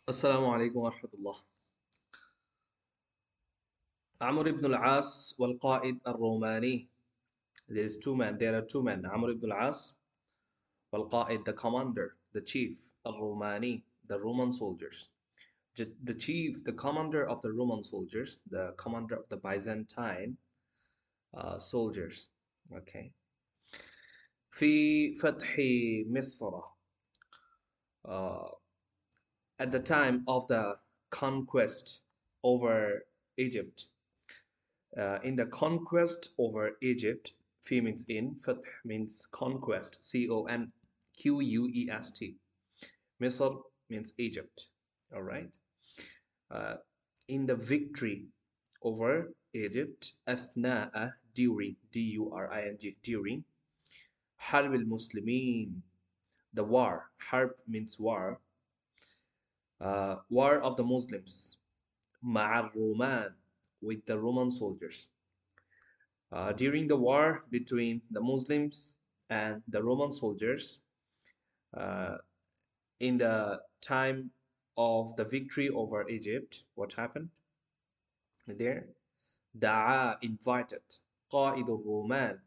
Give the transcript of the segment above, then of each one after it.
السلام عليكم ورحمة الله. عمرو بن العاص والقائد الروماني. There are two men. عمرو بن العاص والقائد, the commander, the chief, الروماني, the Roman soldiers. The chief, the commander of the Roman soldiers, the commander of the Byzantine soldiers. Okay. في فتح مصر. Uh, at the time of the conquest over Egypt. In the conquest over Egypt, fi means in, fath means conquest, Conquest. Misr means Egypt. All right. Uh, in the victory over Egypt, أثناء, during, D-U-R-I-N-G, during, حرب المسلمين, the war. Harb means war. War of the Muslims. مع الرومان, with the Roman soldiers. During the war between the Muslims and the Roman soldiers, uh, in the time of the victory over Egypt, what happened there? Da'a, invited, قائد الرومان,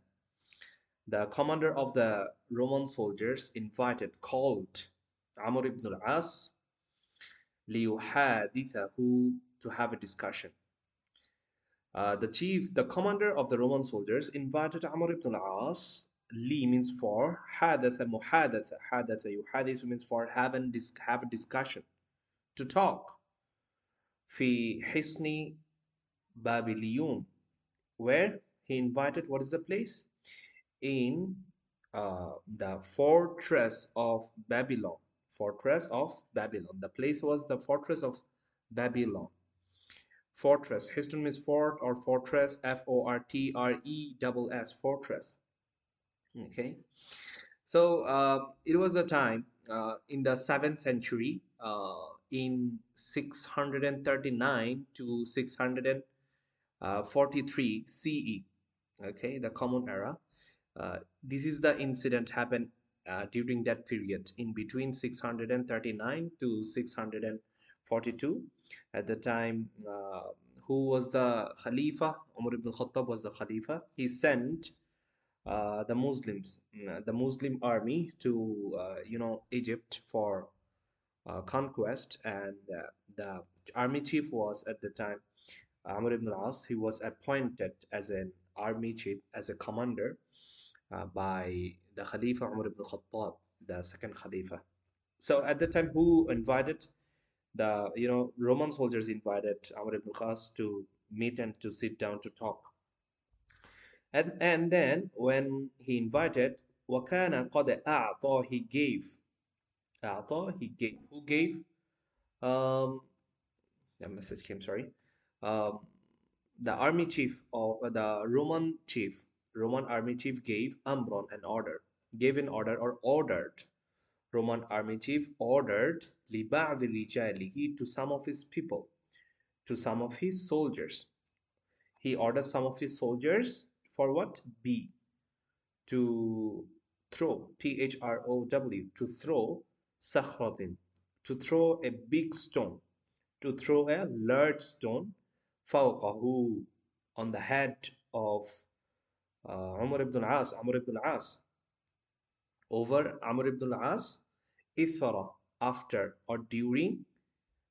the commander of the Roman soldiers, invited, called Amr ibn al-As ليحادثه, to have a discussion. The commander of the Roman soldiers, invited Amr ibn al-As. Li means for, hadatha, muhadatha, hadatha, yuhadithu means for have a discussion, to talk. Fi hisni Babiliyun, where he invited, what is the place? In the fortress of Babylon. Fortress of Babylon. The place was the fortress of Babylon. Fortress. Histon means fort or fortress. Fortres. Fortress. Okay. So it was the time in the 7th century, in 639 to 643 CE. Okay, the Common Era. This is the incident happened during that period, in between 639 to 642. At the time, who was the Khalifa? Umar ibn Khattab was the Khalifa. He sent the Muslim army to Egypt for conquest, and the army chief was at the time Amr ibn al-As. He was appointed as an army chief, as a commander, by the Khalifa Umar ibn Khattab, the second Khalifa. So at the time, who invited the Roman soldiers invited Amr ibn al-As to meet and to sit down to talk. And then when he invited, وَكَانَ قَدْ أَعْطَى, he gave. أعطى, he gave. Who gave? Um, the message came, sorry. Um, the army chief, or the Roman army chief gave Amron an order. Gave an order or ordered. Roman army chief ordered لِبَعْضِ رِجَالِهِ, to some of his people, to some of his soldiers. He ordered some of his soldiers for what? B, to throw, throw, to throw sakhratin, to throw a big stone, to throw a large stone, fawqahu, on the head of Amr ibn al-As, over Amr ibn al-As, ithara, after or during,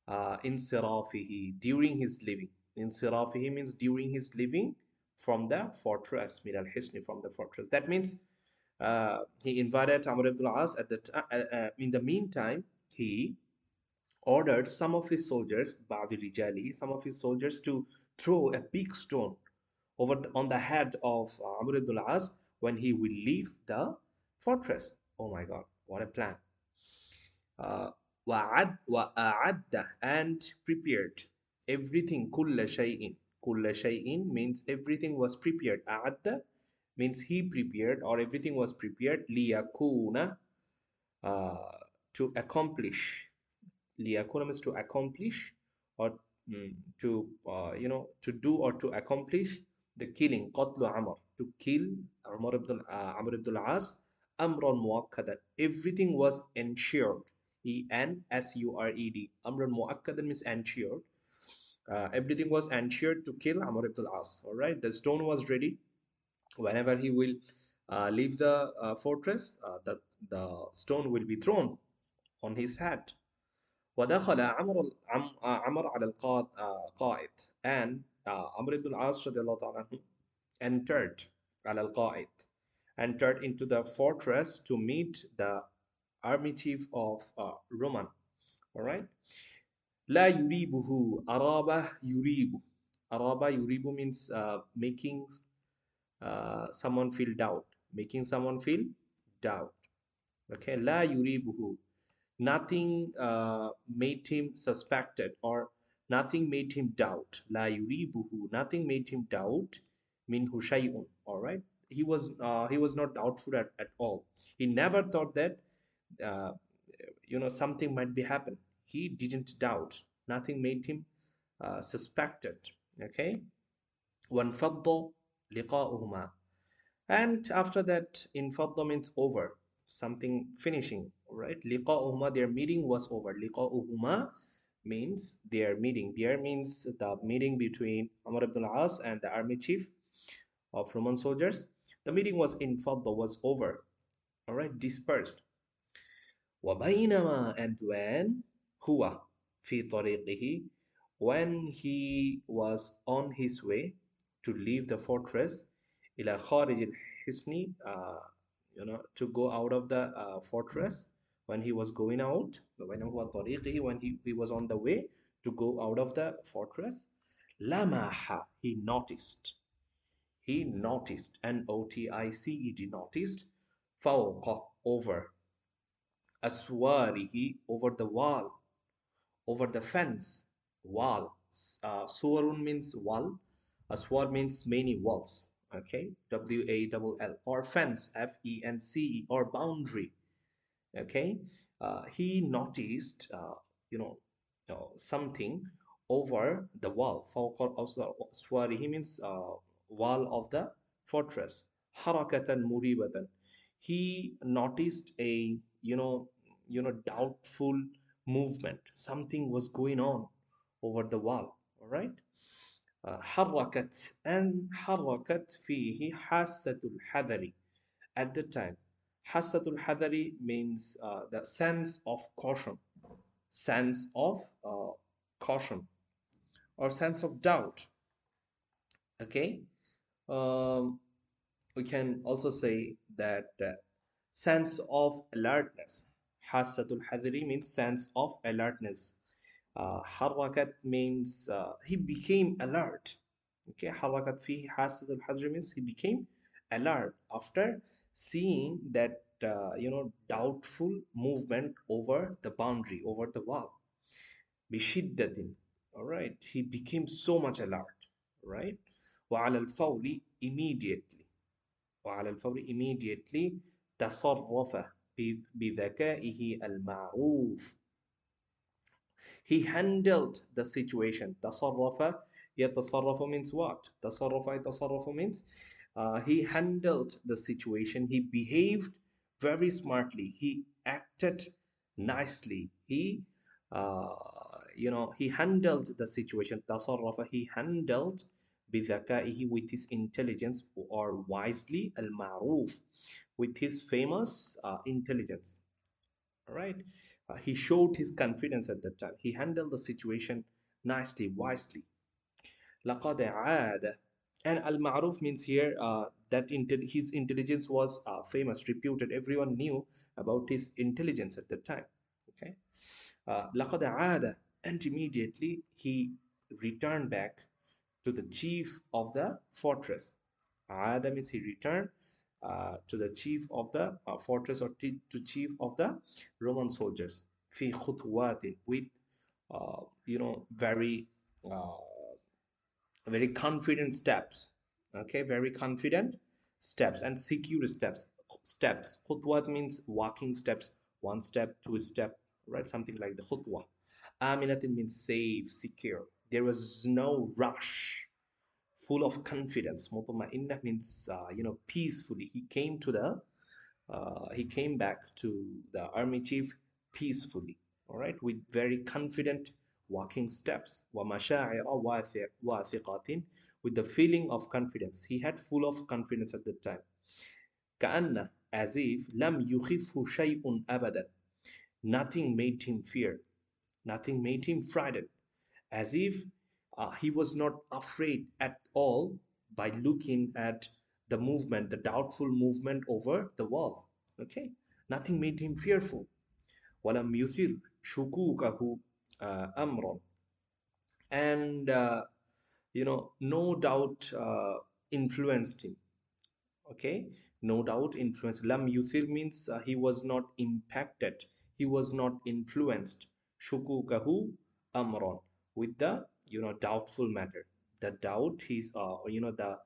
insirafihi, during his leaving. Insirafihi means during his leaving from the fortress, min al-hisni, from the fortress. That means he invited Amr ibn al-As at the in the meantime, he ordered some of his soldiers, Ba'di Rijali, some of his soldiers, to throw a big stone on the head of Amr ibn al-As when he will leave the fortress. Oh my God, what a plan. وَأَعَدَّ, and prepared everything. كُلَّ شَيْءٍ means everything was prepared. أَعَدَّ means he prepared, or everything was prepared. لِيَكُونَ, uh, to accomplish. لِيَكُونَ means to accomplish, or to to do or to accomplish the killing. قتل عمر, to kill Amr ibn al-As. أمرا مؤكدا, everything was ensured. Ensured. Amrun muakkadan means ensured. Everything was ensured to kill Amr ibn al-As. All right, the stone was ready. Whenever he will leave the fortress, the stone will be thrown on his head. ودخل عمر على القائد, and Amr ibn al-As رضي الله تعالى عنه entered على القائد, entered into the fortress to meet the army chief of Roman. All right. لا يريبه أرابة يريب. أرابة يريب means making someone feel doubt, making someone feel doubt. Okay, لا يريبه, nothing made him suspected, or nothing made him doubt. لا يريبه, nothing made him doubt. منه شيء. All right, he was not doubtful at all. He never thought that uh, something might be happen. He didn't doubt. Nothing made him suspected. Okay. وانفض لقاؤهما, and after that, infadda means over, something finishing, right? Liqa'uhuma, their meeting was over. Liqa'uhuma means their meeting. There means the meeting between Amr ibn al-As and the army chief of Roman soldiers. The meeting was infadda, was over. All right, dispersed. وبينما, and when هو في طريقه, when he was on his way to leave the fortress, إلى خارج الحصن, to go out of the fortress, when he was going out, when هو طريقه, when he was on the way to go out of the fortress, لمح, he noticed, N-O-T-I-C-E-D, noticed, فوق, over, aswarihi, over the wall, over the fence, wall. Suwarun means wall, aswar means many walls. Okay, W-A-L-L, or fence, F-E-N-C-E, or boundary. Okay, he noticed, something over the wall. فوق أسواره means wall of the fortress. حركة مريبة, he noticed a doubtful movement. Something was going on over the wall. All right. حركت, and حركت فيه حاسة الحذر, at the time. Hassatul Hadari means the sense of caution, sense of caution, or sense of doubt. Okay, um, we can also say that sense of alertness. Hassatul Hadari means sense of alertness. Harakat means he became alert. Okay, harakat fihi hasatul hadri means he became alert after seeing that doubtful movement over the boundary, over the wall. Bishiddatin. All right, he became so much alert. Right. وعلى الفور, immediately. وعلى الفور, immediately. تصرف بذكائه المعروف, he handled the situation. تصرف يتصرف means what? تصرف يتصرف means he handled the situation. He behaved very smartly. He acted nicely. Uh, he handled the situation. تصرف, he handled بذكائه, with his intelligence, or wisely, المعروف, with his famous intelligence. All right. He showed his confidence at that time. He handled the situation nicely, wisely. لقد عاد, and al-ma'ruf means here that his intelligence was famous, reputed. Everyone knew about his intelligence at that time. Okay. لقد عاد, and immediately he returned back to the chief of the fortress. عاد means he returned to the chief of the fortress, or to chief of the Roman soldiers. في خطوات, with very uh, very confident steps. Okay, very confident steps and secure steps. Khutwat means walking steps, one step, two step, right? Something like the khutwa. Aminatin means safe, secure. There was no rush, full of confidence. Mutmainna means peacefully. He came back to the army chief peacefully, all right, with very confident walking steps. وَمَشَاعِرَ وَاثِقَةٍ, with the feeling of confidence. He had full of confidence at the time. كأن, as if لم يخفه شيء أبدا, nothing made him fear, nothing made him frightened, as if he was not afraid at all by looking at the movement, the doubtful movement over the wall. Okay, nothing made him fearful. ولم يثير شكوكه أمر, and no doubt influenced him. Okay, no doubt influenced. Lam yuthir means he was not impacted, he was not influenced. Shukukahu amron, with the doubtful matter, the doubt he's the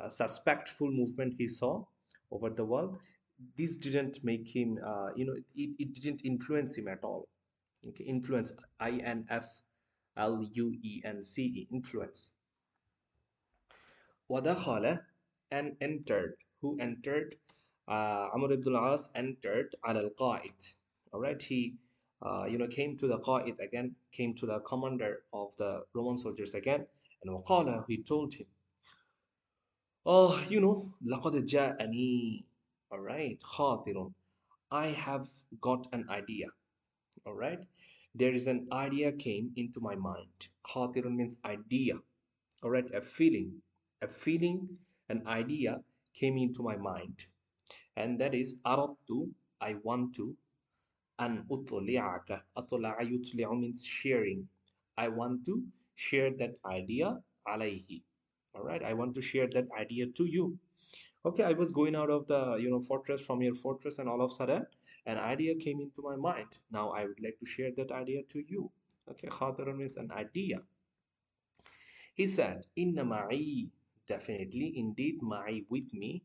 suspectful movement he saw over the world. This didn't make him it didn't influence him at all. Okay, influence, influence, influence. ودخل, and entered. Who entered? Amr ibn al-As entered على القائد. All right, he came to the قائد again, came to the commander of the Roman soldiers again, and وقال, he told him, oh, لقد جاءني, all right, خاطر, I have got an idea. All right, there is an idea came into my mind. خاطر means idea. All right, a feeling, an idea came into my mind, and that is أردت, I want to, أن أطلعك, أطلع يطلع means sharing. I want to share that idea عليه. All right, I want to share that idea to you. Okay, I was going out of the fortress, from your fortress, and all of a sudden an idea came into my mind. Now I would like to share that idea to you. Okay, خاطر means an idea. He said, Inna ma'i, definitely, indeed, ma'i, with me,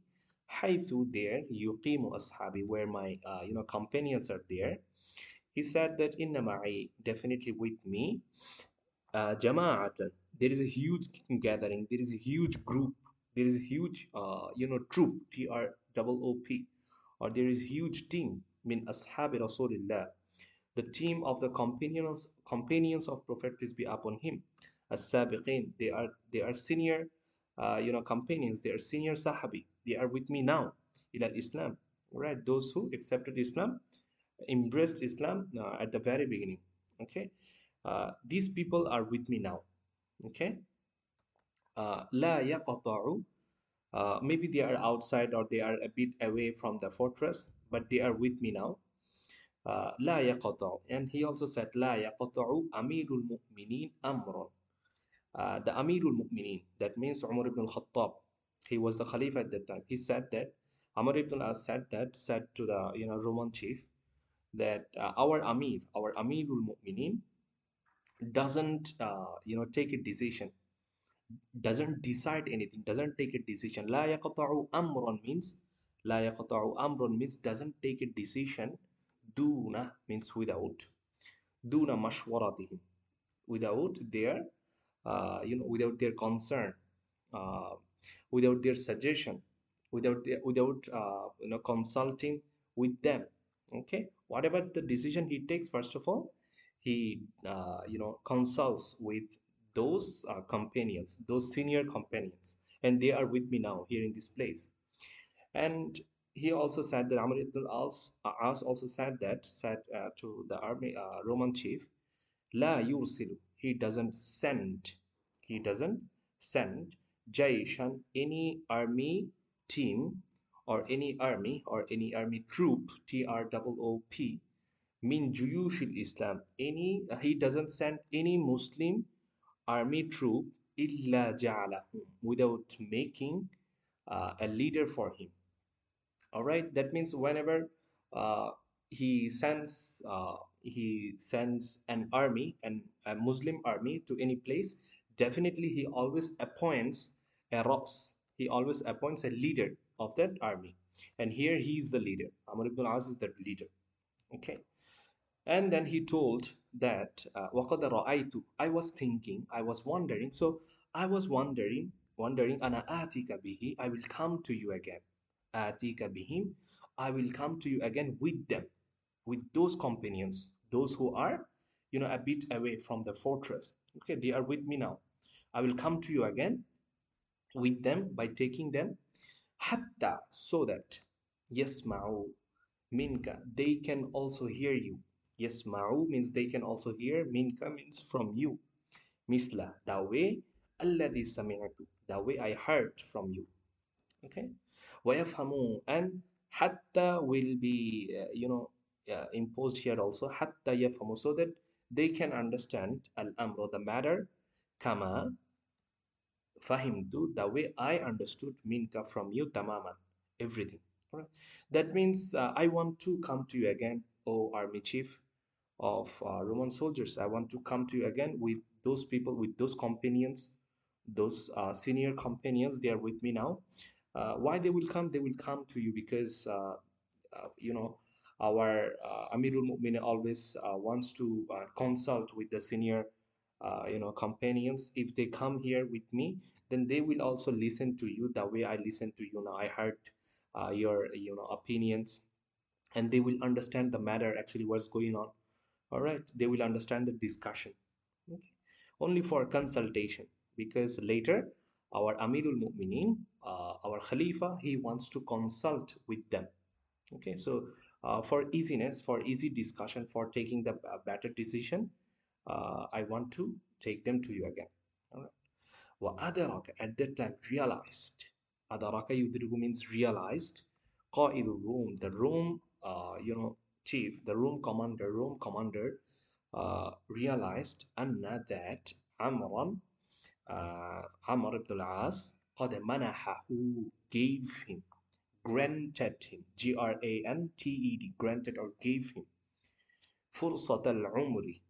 haythu, there, yuqimu ashabi, where my companions are there. He said that inna ma'i, definitely with me, jama'atan, there is a huge gathering, there is a huge group, there is a huge troop, TROOP, or there is a huge team, min ashabi Rasulillah, the team of the companions of Prophet, peace be upon him, as-sabiqin, they are senior companions, they are senior sahabi, they are with me now, ila Islam, right? Those who accepted Islam, embraced Islam at the very beginning. Okay, these people are with me now. Okay, la yaqta'u, maybe they are outside or they are a bit away from the fortress, but they are with me now. لا يقطع, and he also said لا يقطع أمير المؤمنين أمرا. The Amirul Mu'minin, that means Umar ibn al-Khattab, he was the Khalifa at that time. He said that, Amr ibn al-As said to the Roman chief, that our Amirul Mu'minin doesn't take a decision, doesn't decide anything, doesn't take a decision. لا يقطع أمرا means, لا يقطع أمرا means doesn't take a decision. دون means without. دون مشورتهم, without their without their concern, uh, without their suggestion, without consulting with them. Okay, whatever the decision he takes, first of all he consults with those companions, those senior companions, and they are with me now here in this place. And he also said that Amr ibn al-As also said to the army Roman chief, La yursilu, he doesn't send Jaishan, any army team, or any army troop, TROOP, min juyushil Islam, he doesn't send any Muslim army troop, illa ja'alahu, without making a leader for him. All right, that means whenever uh, he sends an army, and a Muslim army, to any place, definitely he always appoints a ras, he always appoints a leader of that army, and here he is the leader. Amr ibn al-As is the leader. Okay, and then he told that وَقَدْ رَأَيْتُ, I was thinking, I was wondering, so I was wondering أَنَا آتِكَ بِهِ, I will come to you again. آتِكَ بِهِمْ, I will come to you again with them. with those companions, those who are, a bit away from the fortress. Okay, they are with me now. I will come to you again with them by taking them, hatta, so that yasma'u minka, they can also hear you. Yasma'u means they can also hear, minka means from you. Mithla, the way, alladhi sami'tu, the way I heard from you. Okay, ويفهمون, and hatta will be imposed here also, hatta يفهموا, so that they can understand al-amr, the matter, kama fahimtu, the way I understood, minka, from you, tamaman, everything. All right, that means I want to come to you again, O army chief of Roman soldiers. I want to come to you again with those people, with those companions, those senior companions. They are with me now. Why they will come? They will come to you because our Amirul Mu'minin always wants to consult with the senior companions. If they come here with me, then they will also listen to you the way I listen to you now. I heard your opinions, and they will understand the matter, actually what's going on. All right, they will understand the discussion. Okay, only for consultation, because later our Amirul Mu'minin, our Khalifa, he wants to consult with them. Okay, so for easiness, for easy discussion, for taking the better decision, I want to take them to you again. All right. وأدرك, at that time realized. أدرك يدرك means realized. قائد الروم, the Rome chief, the Rome commander realized أن that عمرا, Amr ibn al-As, قد منحه, gave him, granted him, granted, granted or gave him, فرصة العمر,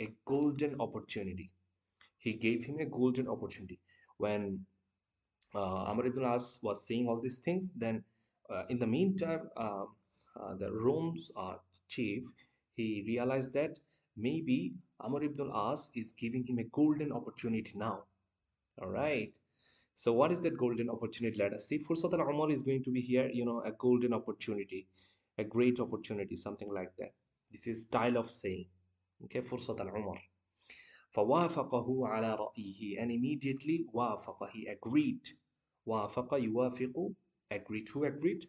a golden opportunity. He gave him a golden opportunity. When Amr ibn al-As was saying all these things, then in the meantime, the Rome's chief, he realized that maybe Amr ibn al-As is giving him a golden opportunity now. All right. So what is that golden opportunity? Let us see. Fursat al-Umar is going to be here, a golden opportunity, a great opportunity, something like that. This is style of saying. Okay, Fursat al-Umar. فوافقه على رأيه, and immediately وافق, he agreed. وافق يوافق, agreed. Who agreed?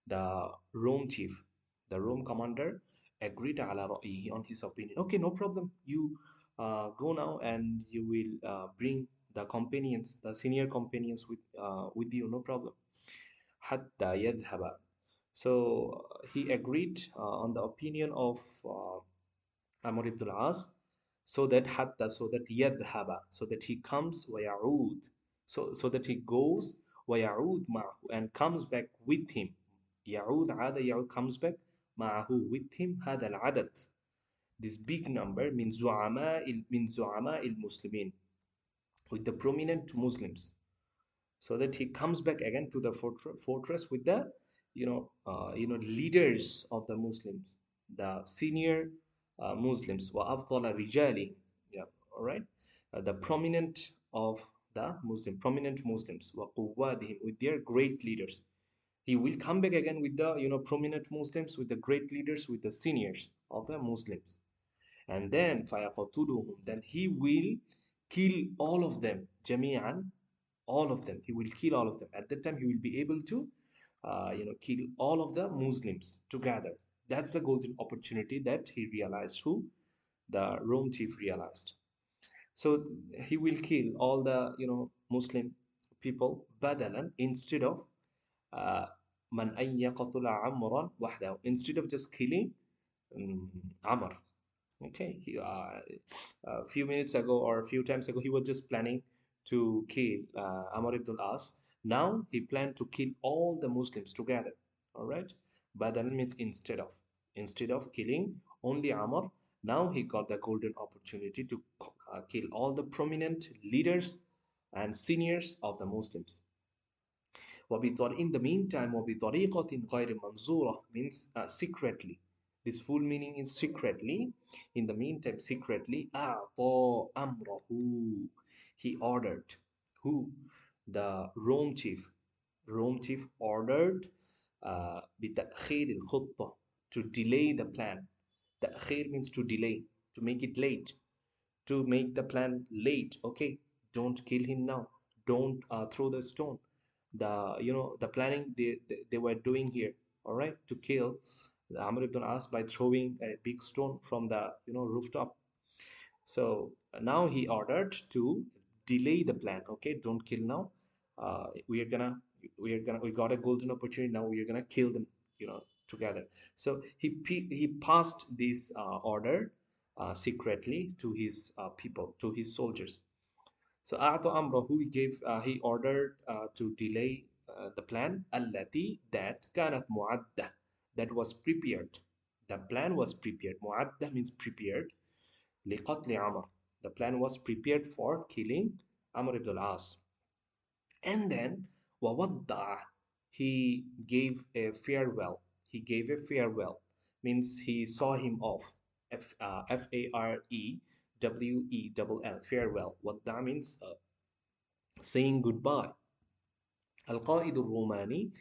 The Rome chief, the Rome commander agreed على رأيه, on his opinion. Okay, no problem. You go now and you will bring the companions, the senior companions with you, no problem. حتى يذهب. So he agreed on the opinion of Amr ibn al-As, so that hatta, so that yadhaba, so that he comes, ويعود, so that he goes, ويعود معه, and comes back with him. يعود, عاد يعود, comes back, معه, with him, هذا العدد, this big number, من زعماء المسلمين, with the prominent Muslims, so that he comes back again to the fortress with the leaders of the Muslims, the senior Muslims, وأفضل رجالهم, yeah, all right, the prominent of the prominent Muslims, وقوادهم, with their great leaders. He will come back again with the prominent Muslims, with the great leaders, with the seniors of the Muslims, and then فيقتلهم, then he will kill all of them, جميعا, all of them. He will kill all of them. At that time, he will be able to, kill all of the Muslims together. That's the golden opportunity that he realized. Who? The Rome chief realized. So he will kill all the, Muslim people, badalan, instead of man أن يقتل عمرا وحده, instead of just killing Amr. Okay, a few minutes ago or a few times ago, he was just planning to kill Amr ibn al-As. Now he planned to kill all the Muslims together. All right, but that means instead of killing only Amr, now he got the golden opportunity to kill all the prominent leaders and seniors of the Muslims. In the meantime, وبطريقة غير منظورة means secretly. This full meaning is secretly. In the meantime, secretly, أعطى أمره. He ordered. Who? The Rome chief ordered بتأخير الخطة, to delay the plan. Ta'khir means to delay, to make it late, to make the plan late. Okay, don't kill him now. Don't throw the stone. The planning they were doing here, all right, to kill the Amr ibn As by throwing a big stone from the rooftop. So now he ordered to delay the plan. Okay, don't kill now. We are gonna, we got a golden opportunity now. We are gonna kill them, together. So he passed this order secretly to his people, to his soldiers. So أعطى أمره, he ordered to delay the plan التي that كانت معدة, that was prepared. The plan was prepared. معدة means prepared. لقتل عمر. The plan was prepared for killing Amr ibn al-As. And then وودع, he gave a farewell. He gave a farewell means he saw him off. Farewell. Farewell. Wadda means saying goodbye. Al-Qaid al-Rumani,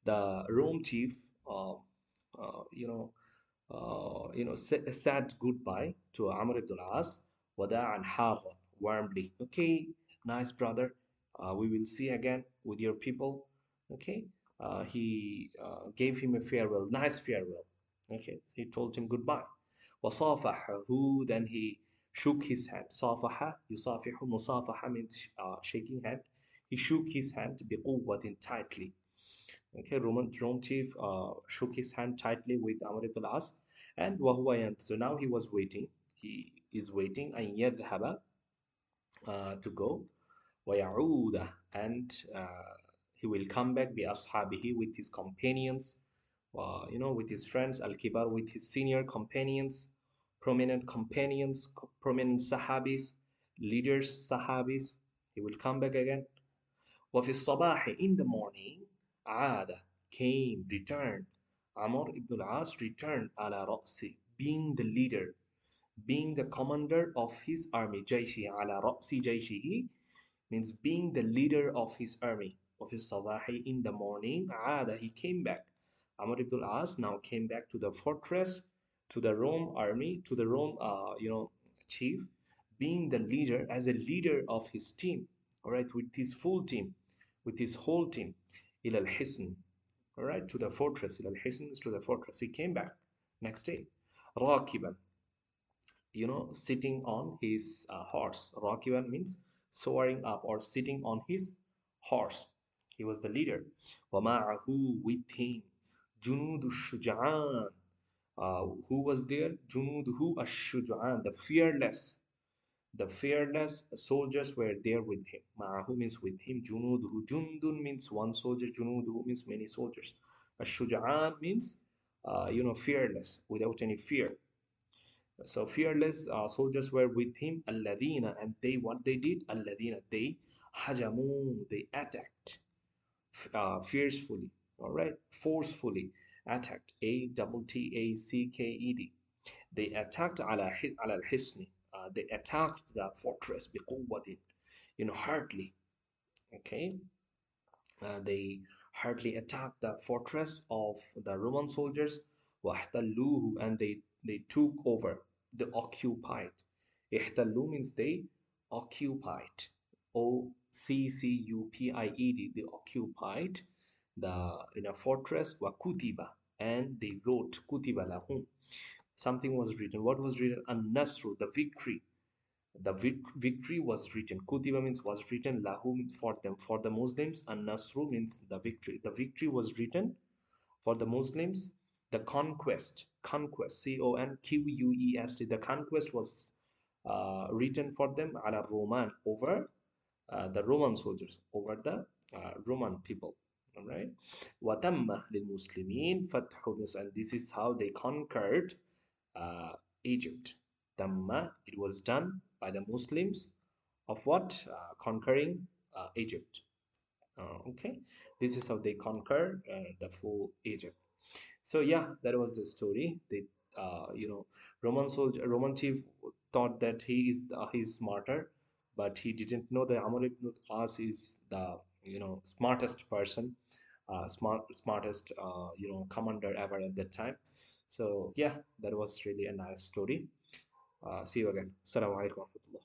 the Rome chief, uh, uh, you know, said goodbye to Amr ibn al-As, wada'an hara, warmly. Okay, nice brother. We will see again with your people. Okay, he gave him a farewell, nice farewell. Okay, he told him goodbye. وصافحه, then he shook his hand. صافح يصافح, مصافحة means shaking hand. He shook his hand بقوة, tightly. Okay, Rome chief shook his hand tightly with Amr ibn al-As, and وهو so now he was waiting. He is waiting أن يذهب, to go, ويعود, and he will come back بأصحابه, with his companions, with his friends, al-kibar, with his senior companions, prominent sahabis, leaders, sahabis. He will come back again. وفي الصباح, in the morning, عاد, came, returned. Amr ibn al-As returned على رأسه, being the leader, being the commander of his army. جيشه, على رأس جيشه means being the leader of his army. وفي الصباح, in the morning, عاد, he came back. Amr ibn al-As now came back to the fortress, to the Rome army, to the Rome, chief, being the leader, as a leader of his team, all right, with his full team, with his whole team. إلى الحصن, all right, to the fortress. إلى الحصن is to the fortress. He came back next day. راكبا, sitting on his horse. راكبا means soaring up or sitting on his horse. He was the leader. ومعه, with him, جنود الشجعان. Who was there? جنوده الشجعان, the fearless soldiers were there with him. معه means with him. جنوده, جندٌ means one soldier. جنوده means many soldiers. الشجعان means fearless, without any fear. So fearless soldiers were with him. الذين, and they, what they did? الذين, they هجموا, they attacked fiercely, all right, forcefully attacked. Attacked. They attacked على الحصن. They attacked the fortress بقوة, hardly. Okay, they hardly attacked the fortress of the Roman soldiers. واحتلوه, and they took over, they occupied. احتلوا means they occupied. OCCUPIED, they occupied the in a fortress. وكتب, and they wrote. كتب لهم, something was written. What was written? An-Nasru, the victory. The victory was written. Kutiba means was written. Lahu means for them, for the Muslims. An-Nasru means the victory. The victory was written for the Muslims. The conquest, CONQUEST, the conquest was written for them. Ala Roman, over the Roman soldiers, over the Roman people. All right. وَتَمَّ لِلْمُسْلِمِينَ فَتْحُ, and this is how they conquered Egypt. Tamma, it was done by the Muslims of what? Conquering Egypt. Okay, this is how they conquered the full Egypt. So yeah, that was the story. They, Roman chief thought that he's smarter, but he didn't know that Amr ibn As is the smartest person, smartest commander ever at that time. So yeah, that was really a nice story. See you again. Assalamu alaikum wa rahmatullah.